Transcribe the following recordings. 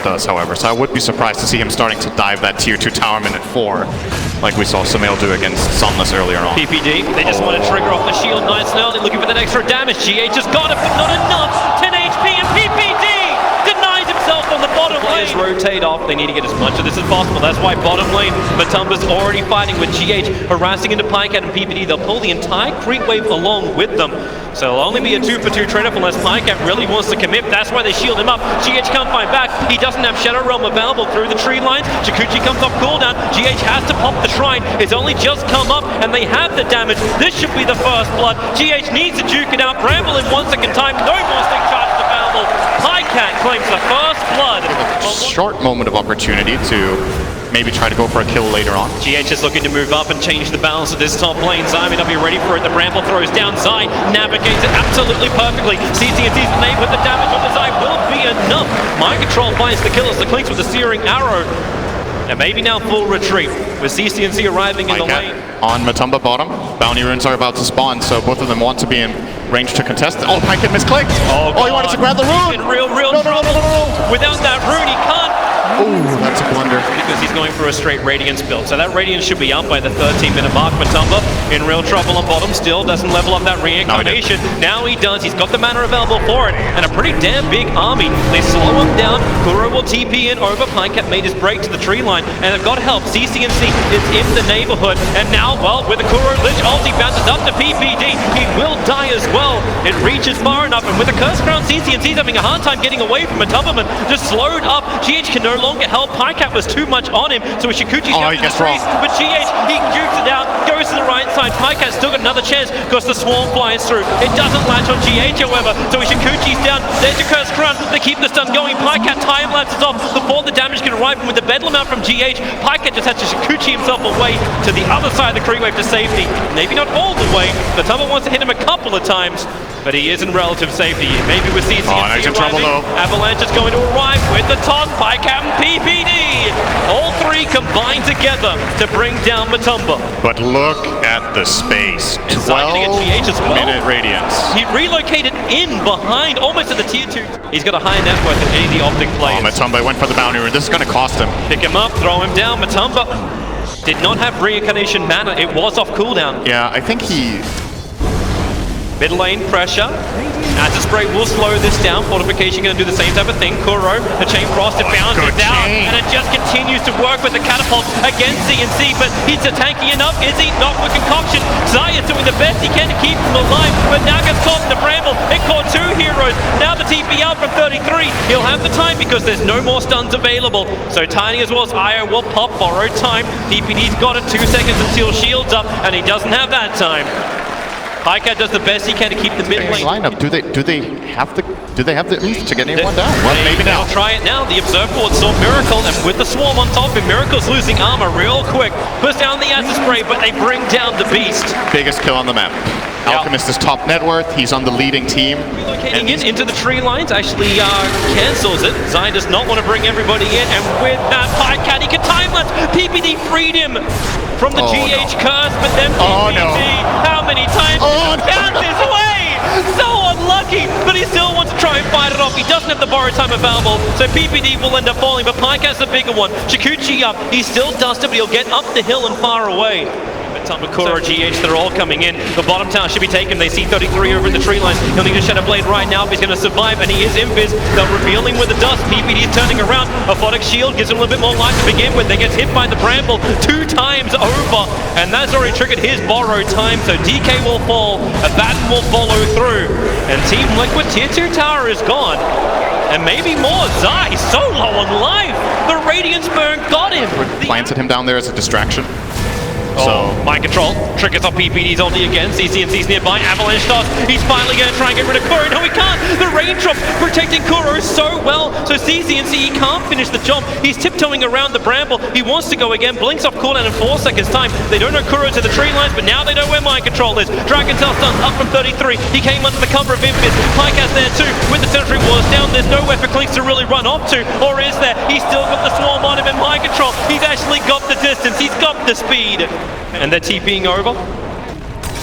does, however, so I would be surprised to see him starting to dive that tier 2 tower minute 4, like we saw Sumail do against Sunless earlier on. PPD, they just want to trigger off the shield nice and early, looking for that extra damage. GH has got it, but not enough. 10 HP and PPD denies himself on the bottom lane. Players rotate off, they need to get as much of this as possible. That's why bottom lane, Matumba's already fighting with GH, harassing into Pycat and PPD. They'll pull the entire creep wave along with them. So it'll only be a 2-for-2 trade-off unless Pycat really wants to commit. That's why they shield him up. GH can't find back. He doesn't have Shadow Realm available through the tree lines. Shukuchi comes off cooldown. GH has to pop the shrine. It's only just come up and they have the damage. This should be the first blood. GH needs to duke it out. Bramble in 1 second time. No more stick charges available. Pycat claims the first blood. Short moment of opportunity to maybe try to go for a kill later on. GH is looking to move up and change the balance of this top lane. Zai may not be ready for it. The Bramble throws down. Zai navigates it absolutely perfectly. CCNC's name with the damage on the Zai will be enough. Mind Control finds the kill as the Clinks with the searing arrow. And maybe now full retreat with CCNC arriving in the lane. On Matumba bottom, bounty runes are about to spawn, so both of them want to be in range to contest. Oh, Pycat misclicked! Oh, he wanted to grab the rune! In real trouble. Without that rune, he can't. Ooh, that's a blunder. Because he's going for a straight Radiance build. So that Radiance should be up by the 13-minute mark. Matumba in real trouble on bottom still. Doesn't level up that reincarnation. Now he does. He's got the mana available for it. And a pretty damn big army. They slow him down. Kuro will TP in over. Pycat made his break to the tree line. And they've got help. CCNC is in the neighborhood. And now, well, with the Kuro Lich ulti bounces up to PPD. He will die as well. It reaches far enough. And with the Curse Crown, CCNC's having a hard time getting away from Matumba. Just slowed up. GH can no longer help. Pycat was too much on him, so Shukuchi's down to the trees, but GH, he jukes it out, goes to the right side. Pycat's still got another chance because the swarm flies through. It doesn't latch on GH, however, so Shukuchi's down. There's your Curse Crown. They keep the stun going. Pycat time lapses off before the damage can arrive, and with the Bedlam out from GH, Pycat just has to Shukuchi himself away to the other side of the creep wave to safety. Maybe not all the way. The Matumba wants to hit him a couple of times, but he is in relative safety. Maybe with CCNC nice in trouble though. Avalanche is going to arrive with the toss. Pycat and PPD. All three combine together to bring down Matumba. But look at the space. 12-minute Radiance. He relocated in behind, almost at the tier 2. He's got a high net worth of any of the OPTIC players. Oh, Matumba went for the bounty rune. This is going to cost him. Pick him up, throw him down. Matumba did not have reincarnation mana. It was off cooldown. Yeah, I think he... Mid lane pressure. Acid Spray will slow this down. Fortification going to do the same type of thing. Kuro, the Chain Frost, it bounces down. And it just continues to work with the catapult against CNC. But he's tanky enough. Is he? Not with Concoction. Zai is doing the best he can to keep him alive. But now gets caught in the Bramble. It caught 2 heroes. Now the TP out from 33. He'll have the time because there's no more stuns available. So Tiny as well as Io will pop borrowed time. DPD's got it. 2 seconds until shield's up. And he doesn't have that time. Pycat does the best he can to keep the mid lane. Lineup. Do they have the oomph to get anyone down? Well, maybe now. They'll try it now. The Observe Board saw Miracle, and with the swarm on top of him, Miracle's losing armor real quick. Puts down the Acid Spray, but they bring down the Beast. Biggest kill on the map. Alchemist is top net worth. He's on the leading team. Relocating into the tree lines actually cancels it. Zai does not want to bring everybody in, and with that Pycat, he can time lapse. PPD freed him from the GH curse, but then PPD, how many times found his way? So unlucky, but he still wants to try and fight it off. He doesn't have the borrowed time available, so PPD will end up falling, but Pycat's the bigger one. Shukuchi up, he's still dusted, but he'll get up the hill and far away. Kuro, GH, they're all coming in. The bottom tower should be taken. They see 33 over in the tree lines. He'll need a Shadow Blade right now if he's going to survive, and he is invis. They're revealing with the dust. PPD is turning around. Aphotic Shield gives him a little bit more life to begin with. They get hit by the Bramble 2 times over, and that's already triggered his borrowed time, so DK will fall. Abaddon will follow through, and Team Liquid Tier 2 tower is gone. And maybe more. Zai so low on life. The Radiance Burn got him. Planted him down there as a distraction. So, Mind Control, triggers off PPD's ulti again, CCNC's nearby, Avalanche starts, he's finally going to try and get rid of Kuro, no he can't! The raindrop protecting Kuro so well, so CCNC, he can't finish the jump, he's tiptoeing around the Bramble, he wants to go again, blinks off cooldown in 4 seconds time, they don't know Kuro to the tree lines, but now they know where Mind Control is. Dragon Tail stuns up from 33, he came under the cover of Invis, Pycat's there too, with the Sentry Wars down, there's nowhere for Clinks to really run off to, or is there? He's still got the swarm on him in Mind Control, he's actually got the distance, he's got the speed. And they're TPing over.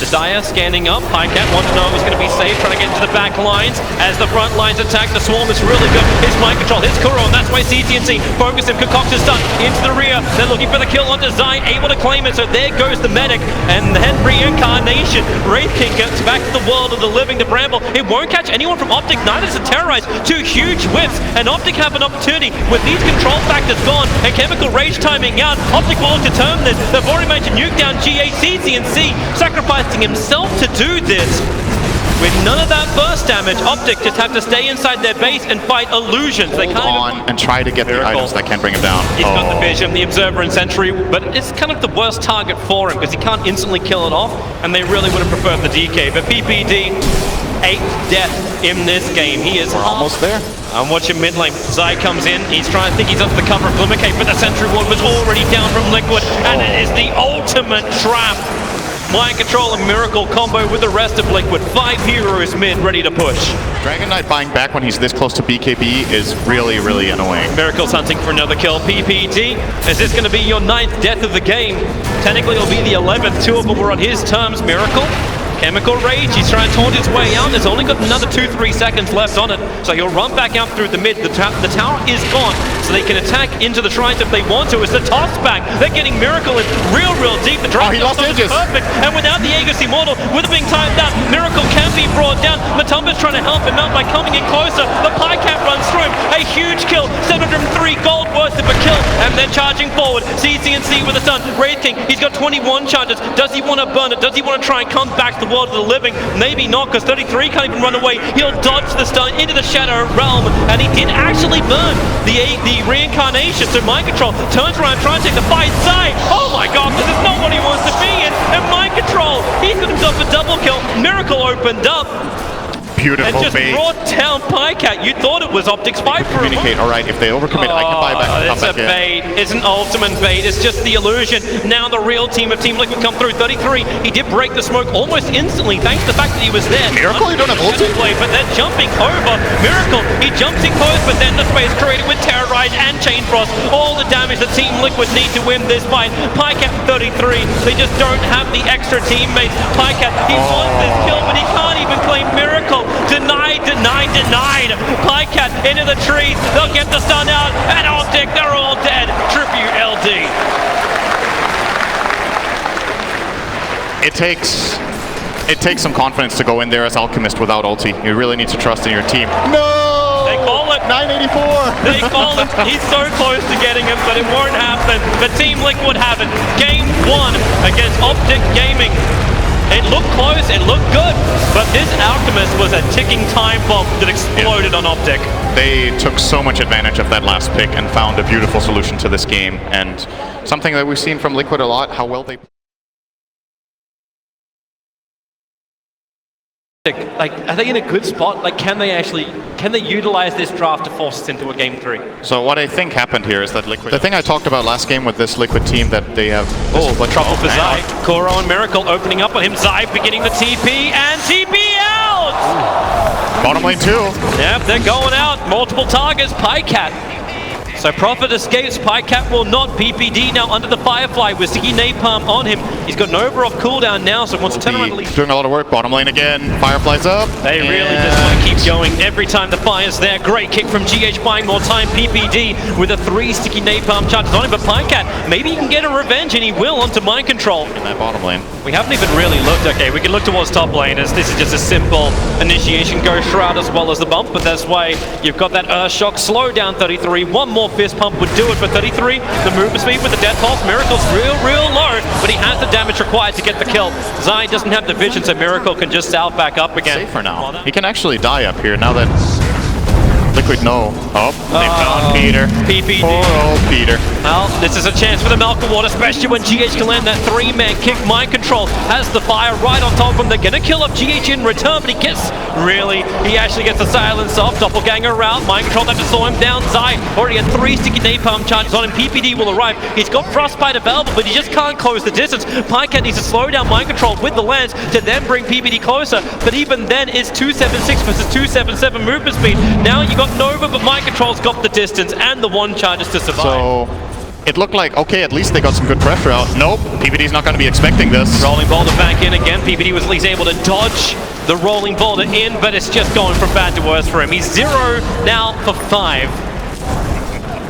Desire scanning up. Pycat wants to know if he's going to be safe, trying to get into the back lines. As the front lines attack, the swarm is really good. His mind control, his Kuro, and that's why CTNC focus him. Concoct is done into the rear. They're looking for the kill on Design, able to claim it. So there goes the medic, and then reincarnation. Wraith King gets back to the world of the living to Bramble. It won't catch anyone from OPTIC. Neither does it terrorize. Two huge whips, and OPTIC have an opportunity with these control factors gone and Chemical Rage timing out. OPTIC will determine this. They've already managed to nuke down CTNC, sacrificing himself to do this. With none of that burst damage, OPTIC just have to stay inside their base and fight illusions. They can't on and try to get the items that can't bring him down. He's got the Vision, the Observer, and Sentry, but it's kind of the worst target for him because he can't instantly kill it off, and they really would have preferred the DK. But PPD, 8th death in this game. He is almost there. I'm watching mid lane. Zai comes in. He's trying to think he's under the cover of Glimmercape, but the Sentry Ward was already down from Liquid, and it is the ultimate trap. Mind Control and Miracle combo with the rest of Liquid. 5 heroes mid, ready to push. Dragon Knight buying back when he's this close to BKB is really, really annoying. Miracle's hunting for another kill. PPD, is this going to be your 9th death of the game? Technically, it'll be the 11th. 2 of them were on his terms. Miracle. Chemical Rage, he's trying to taunt his way out. There's only got another 2-3 seconds left on it, so he'll run back out through the mid. The tower is gone, so they can attack into the shrines if they want to. It's the toss back. They're getting Miracle in real deep. The drop he lost is perfect, and without the Aegis Immortal, with it being timed out, Miracle can be brought down. Matumba's trying to help him out by coming in closer. The Pycat runs through him. A huge kill, 703 gold worth of a kill, and then charging forward. CTNC with a stun. Wraith King, he's got 21 charges. Does he want to burn it? Does he want to try and come back to the world of the living? Maybe not, because 33 can't even run away. He'll dodge the stun into the Shadow Realm, and he did actually burn the reincarnation. So Mind Control turns around, trying to take the fight. Zai, oh my god, this is not what he wants to be in. And Mind Control, he's got himself a double kill. Miracle opened up. Beautiful and just bait. brought down Pycat. You thought it was OPTIC's fight for a moment. All right, if they overcommit, I can buy back and come It's a bait. It's an ultimate bait. It's just the illusion. Now the real team of Team Liquid come through. 33. He did break the smoke almost instantly, thanks to the fact that he was there. Miracle, you don't have ulti? But they're jumping over. Miracle, he jumps in close, but then the space created with Terrorize and Chain Frost. All the damage that Team Liquid need to win this fight. Pycat 33. They just don't have the extra teammates. Pycat, he wants this kill, but he can't even claim Miracle. Denied. Pycat into the trees. They'll get the stun out. And OPTIC, they're all dead. Tribute LD. It takes some confidence to go in there as Alchemist without ulti. You really need to trust in your team. No! They call it. 984! They call it. He's so close to getting him, but it won't happen. The Team Liquid have it. Game 1 against OPTIC Gaming. It looked close, it looked good, but this Alchemist was a ticking time bomb that exploded on OPTIC. They took so much advantage of that last pick and found a beautiful solution to this game, and something that we've seen from Liquid a lot, how well they... Like, are they in a good spot? Like, can they utilize this draft to force us into a game 3? So what I think happened here is that Liquid... The thing I talked about last game with this Liquid team that they have... Trouble for Zai. Kuro and Miracle opening up on him. Zai beginning the TP, and TP out! Bottom lane 2. Yep, they're going out. Multiple targets. Pycat. So Prophet escapes. Pycat will not. PPD now under the Firefly with Sticky Napalm on him. He's got an over-off cooldown now, so wants to turn around and leave. Doing a lot of work. Bottom lane again. Firefly's up. They really just want to keep going every time the fire's there. Great kick from GH buying more time. PPD with a 3 Sticky Napalm charges on him, but Pycat, maybe he can get a revenge, and he will onto Mind Control. In that bottom lane. We haven't even really looked. Okay, we can look towards top lane as this is just a simple initiation Ghost Shroud as well as the bump, but that's why you've got that Earth Shock slow down 33. One more fist pump would do it for 33. The movement speed with the Death Pulse. Miracle's real low, but he has the damage required to get the kill. Zai doesn't have the vision, so Miracle can just salve back up again. Safer now. He can actually die up here now that Liquid no. Oh, they found Peter. PPD. Poor old Peter. Well, this is a chance for the Malcolm Ward, especially when GH can land that 3-man kick. Mind Control has the fire right on top of him. They're going to kill up GH in return, but he actually gets the silence off. Doppelganger route. Mind Control have to slow him down. Zai already had 3 Sticky Napalm charges on him. PPD will arrive. He's got Frostbite available, but he just can't close the distance. Pycat needs to slow down Mind Control with the lance to then bring PPD closer, but even then it's 276 versus 277 movement speed. Now you got Nova, but Mind Control's got the distance and the 1 charges to survive. So it looked like, okay, at least they got some good pressure out. Nope, PPD's not going to be expecting this. Rolling boulder back in again. PPD was at least able to dodge the rolling boulder in, but it's just going from bad to worse for him. He's 0 now for 5.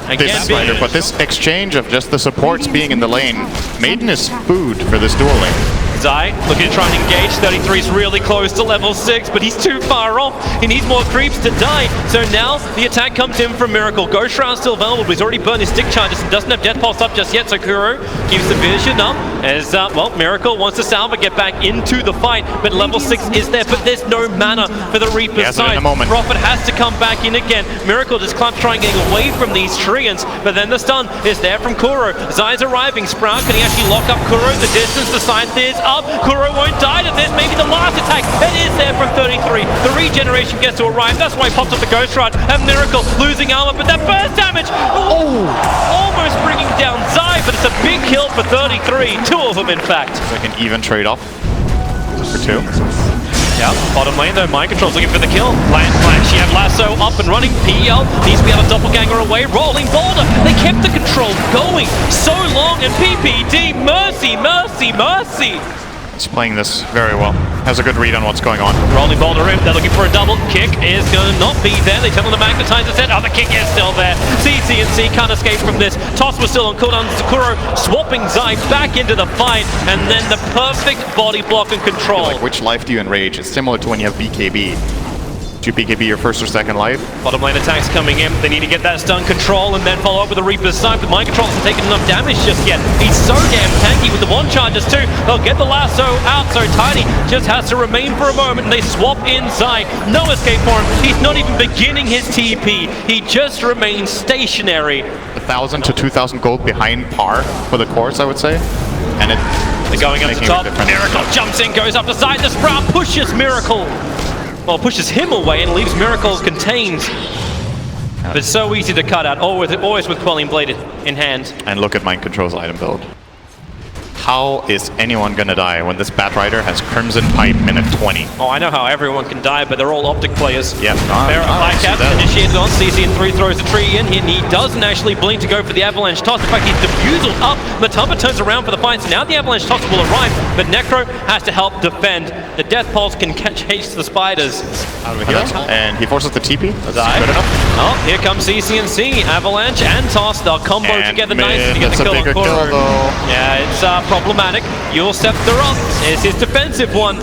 Again, But this exchange of just the supports being in the lane, Maiden is food for this duel lane. Zai looking to try and engage. 33's really close to level 6, but he's too far off. He needs more creeps to die. So now the attack comes in from Miracle. Ghost Shroud's still available, but he's already burned his stick charges and doesn't have Death Pulse up just yet. So Kuro keeps the vision up as, well, Miracle wants to salva, get back into the fight, but level 6 is there, but there's no mana for the Reaper's side. Prophet has to come back in again. Miracle just clumps trying getting away from these Treants, but then the stun is there from Kuro. Zai's arriving. Sprout, can he actually lock up Kuro? The distance, the side is up. Kuro won't die to this. Maybe the last attack. It is there from 33. The regeneration gets to arrive. That's why he pops up the Ghost Shroud. And Miracle losing armor, but that burst damage. Oh, almost bringing down Zai, but it's a big kill for 33. 2 of them, in fact. It's like an even trade-off for 2. Yeah, bottom lane though, Mind Control's looking for the kill. She have Lasso up and running. PL needs to be able to doppelganger away. Rolling boulder. They kept the control going so long, and PPD, mercy, mercy, mercy. He's playing this very well. Has a good read on what's going on. Rolling boulder in. They're looking for a double. Kick is going to not be there. They turn on the magnetizer set. Oh, the kick is still there. CCNC can't escape from this. Toss was still on cooldown. Sakuro swapping Zai back into the fight. And then the perfect body block and control. Like, which life do you enrage? It's similar to when you have BKB. Do you BKB your first or second life? Bottom lane attacks coming in. They need to get that stun control and then follow up with the Reaper's side. But Mind Control hasn't taken enough damage just yet. He's so damn tanky with the one charges too. They'll get the lasso out. So Tiny just has to remain for a moment. And they swap inside. No escape for him. He's not even beginning his TP. He just remains stationary. 1,000 to 2,000 gold behind par for the course, I would say. And they're going up the top. Miracle jumps in, goes up the side. The Sprout pushes Miracle. Well, pushes him away and leaves Miracle contained. But it's so easy to cut out, always with Quelling Blade in hand. And look at Mind Control's item build. How is anyone gonna die when this Batrider has Crimson Pipe minute 20? Oh, I know how everyone can die, but they're all Optic players. Yeah, Blackcat initiated on. CCN3 throws the tree in. He doesn't actually blink to go for the Avalanche Toss. In fact, he's diffusal up. Matumba turns around for the fight, so now the Avalanche Toss will arrive, but Necro has to help defend. The Death Pulse can chase the spiders. And he forces the TP. That's good enough. Oh, here comes CCNC. Avalanche and Toss. They'll combo together nicely to get the kill on Kuro. Yeah, it's problematic. Yule Scepter up is his defensive one.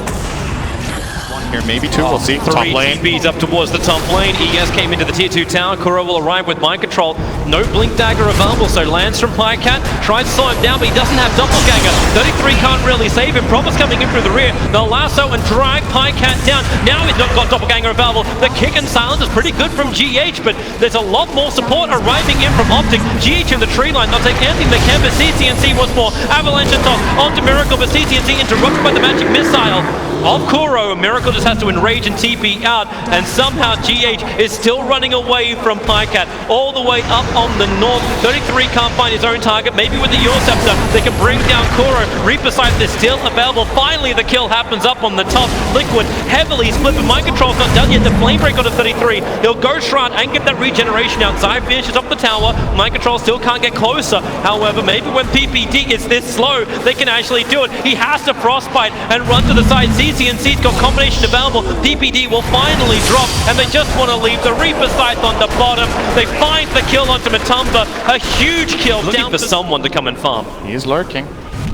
Here, maybe 2, we'll see. Top lane. TPs up towards the top lane. ES came into the tier 2 tower. Kuro will arrive with Mind Control. No Blink Dagger available, so lands from Pycat. Tries to slow him down, but he doesn't have Doppelganger. 33 can't really save him. Prophet's coming in through the rear. They'll lasso and drag Pycat down. Now he's not got Doppelganger available. The kick and silence is pretty good from GH, but there's a lot more support arriving in from Optic. GH in the tree line. They'll take anything they can, but CCNC wants more. Avalanche and Toss onto Miracle, but CCNC interrupted by the magic missile of Kuro. Miracle just has to enrage and TP out, and somehow GH is still running away from Pycat all the way up on the north. 33 can't find his own target. Maybe with the Yule Scepter they can bring down Kuro. Reaper Sight is still available. Finally the kill happens up on the top. Liquid heavily split, but Mind Control's not done yet. The Flame Break onto 33. He'll go Shroud and get that regeneration out. Zai finishes up the tower. Mind Control still can't get closer. However, maybe when PPD is this slow, they can actually do it. He has to Frostbite and run to the side. CCNC's got combination available. PPD will finally drop, and they just want to leave the Reaper Scythe on the bottom. They find the kill onto Matumba. A huge kill. Looking for someone to come and farm. He's lurking.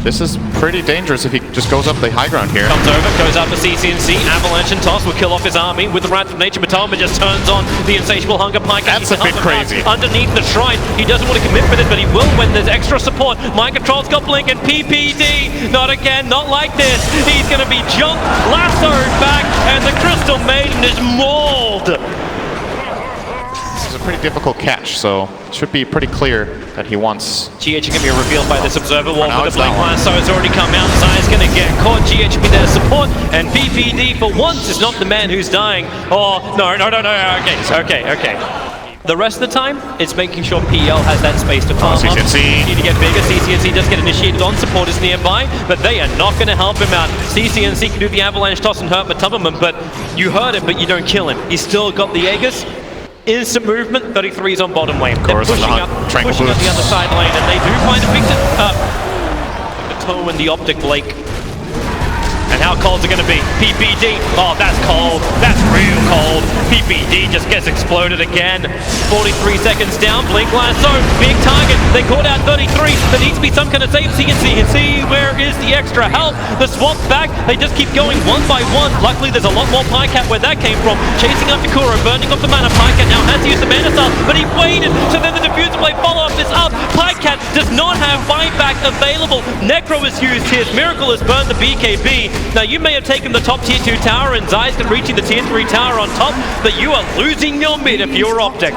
This is pretty dangerous if he just goes up the high ground here. Comes over, goes up to CCNC. Avalanche and Toss will kill off his army with the Wrath of Nature. Matumba just turns on the Insatiable Hunger. Pycat. That's a bit crazy. Underneath the shrine. He doesn't want to commit with it, but he will when there's extra support. Mind Control's got Blink, and PPD. Not again, not like this. He's going to be jumped, lassoed back, and the Crystal Maiden is mauled. This is a pretty difficult catch, so it should be pretty clear that he wants. GH can be revealed by this Observer Wall, but the Blink Lasso has already come out. Zai's going to get caught. GH be there to support, and PPD for once is not the man who's dying. Oh, no. Okay. The rest of the time, it's making sure PL has that space to farm up. CCNC. Need to get bigger. CCNC does get initiated on. Support is nearby, but they are not going to help him out. CCNC can do the Avalanche Toss and hurt Matumba, but you hurt him, but you don't kill him. He's still got the Aegis. instant movement. 33's on bottom lane. They're Course, pushing up Tranquil the other side lane, and they do find a fix the toe in the Optic Lake. And how cold's it gonna be? PPD, oh that's cold, that's real cold. PPD just gets exploded again. 43 seconds down, Blink Lasso, big target. They caught out 33, there needs to be some kind of save. See where is the extra help? The swap back, they just keep going one by one. Luckily there's a lot more Pycat where that came from. Chasing up Kuro, burning off the mana. Pycat now has to use the mana cell, but he waited, so then the diffuser blade follow-up is up. Pycat does not have buyback available. Necro is used here, Miracle has burned the BKB. Now you may have taken the top tier 2 tower and Zai's reaching the tier 3 tower on top, but you are losing your mid if you're Optic.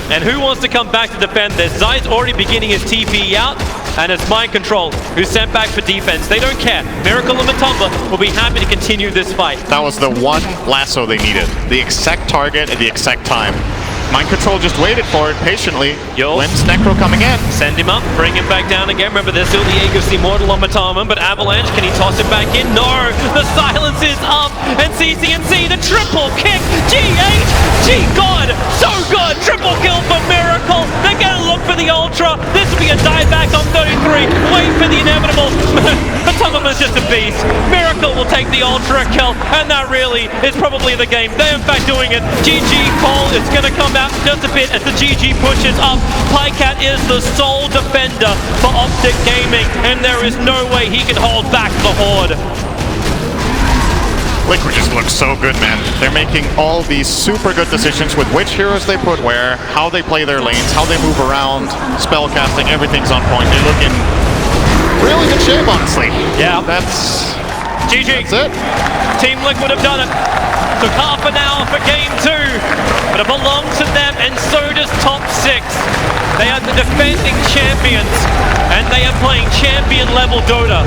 And who wants to come back to defend this? Zai's already beginning his TP out, and it's Mind Control who's sent back for defense. They don't care. Miracle and Matumba will be happy to continue this fight. That was the one lasso they needed. The exact target at the exact time. Mind Control just waited for it patiently. When's Necro coming in? Send him up, bring him back down again. Remember, there's still the Aegis Immortal on Matama, but Avalanche, can he toss it back in? No! The silence is up, and CCNC, the triple kick! G8! G-God! So good! Triple kill for Miracle! They're gonna look for the Ultra! This will be a dieback on 33! Wait for the inevitable! Matama's just a beast! Miracle will take the Ultra kill, and that really is probably the game. They're in fact doing it. GG Cole is gonna come out just a bit as the GG pushes up. Pycat is the sole defender for Optic Gaming, and there is no way he can hold back the Horde. Liquid just looks so good, man. They're making all these super good decisions with which heroes they put where, how they play their lanes, how they move around, spell casting, everything's on point. They look in really good shape, honestly. Yeah. That's GG. That's it. Team Liquid have done it. Took half an hour for game 2, but it belongs to them, and so does top 6. They are the defending champions, and they are playing champion level Dota.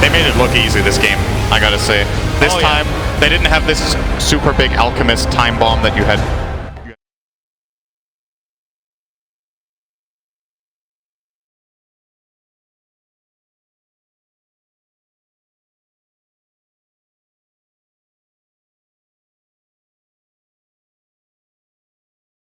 They made it look easy this game, I gotta say. This time, they didn't have this super big Alchemist time bomb that you had